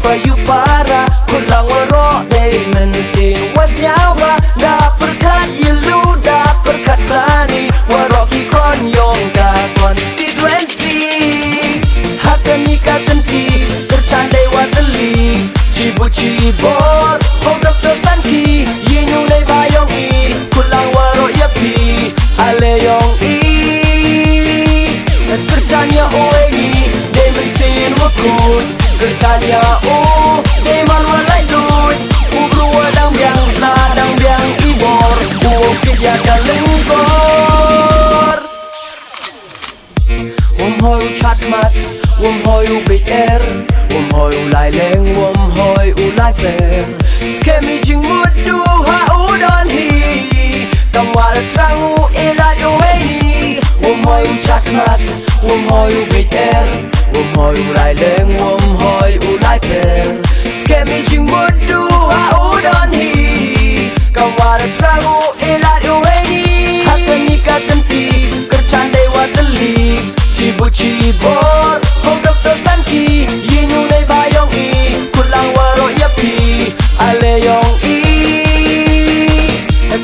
payu para kulang waro day mensin wasyawa da perkat ilu da perkat sani waro ki konyong ka constituency hakan nikatan ki tercandai wateli cibu cibor ho Dr. Sanki yinu nay bayong i kulang waro yapi aleyong i kerjanya oengi day mensin wakut kerjanya day malwalai lut ubru wadang biang ladang biang ibor ukit ya kalengkor hoi chat mat hoi ubit hoi ulai leng hoi ulai per skemi jing mudu ha udon hi kamwal trangu ilat ueni hoi chat mat hoi ubit hoi ulai leng hoi ulai per skemi jing mudu ha udon hi kamwal trangu ilat ueni hakan nikatan ti kercandai wateli cibu cibor ho Dr. Sanki yinu nay bayong i kulang waro yapi aleyong i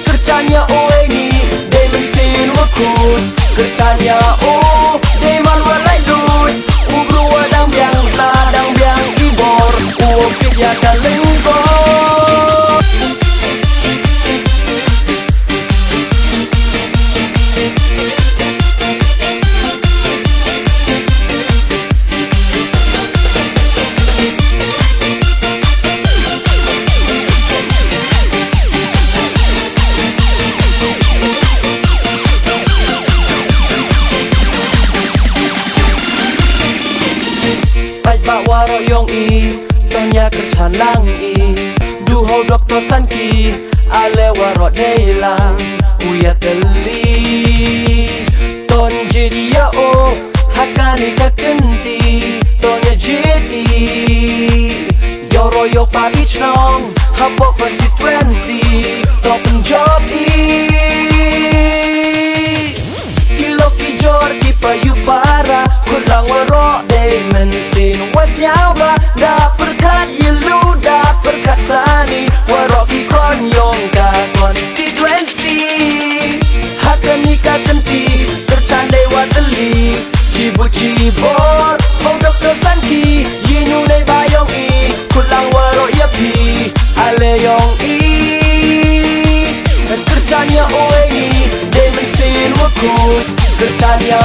kerjanya oengi day mensin wakut kerjanya day malwalai lut ubru wadang biang ladang biang ibor ukit ya kalengkor waro yong i tonya kerjan lang i duho Dr. Sanki ale waro deilang uya teli ton jidia hakani kakenti tonya jidi yoro yo pabich nong habo constituency to Punjab kilo ki jor ki payu para kulang waro day mensin wasyawa da perkat ilu da perkat sani waro ki konyong ka constituency hakan nikatan ti tercandai wateli cibu cibor ho Dr. Sanki yinu nay bayong i kulang waro yapi aleyong i kerjanya oengi day mensin wakut kerjanya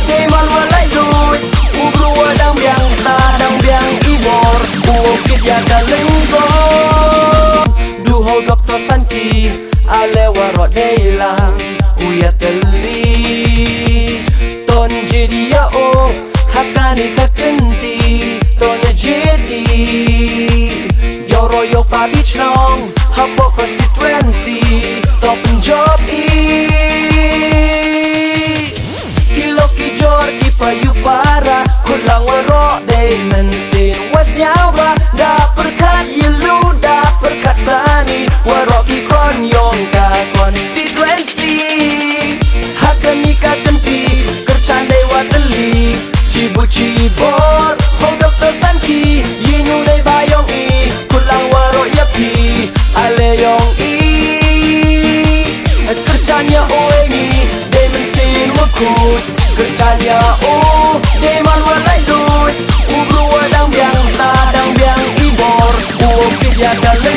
day malwalai lut ubru wadang biang ladang biang ibor ukit ya kalengkor duho Dr. Sanki ale waro deilang uya teli ton jidia hakani kakenti tonya jedi yoro yo pabich nong habo constituency to Punjab kilo ki jor ki payu para kulang waro day mensin wasyawa da perkat ilu da perkat sani waro ki konyong ka constituency hakan nikatan ti kercandai wateli cibu cibor ho Dr. Sanki yinu nay bayong i kulang waro yapi aleyong i kerjanya oengi day mensin wakut kerjanya day malwalai lut ubru wadang biang ladang biang ibor ukit ya kalengkor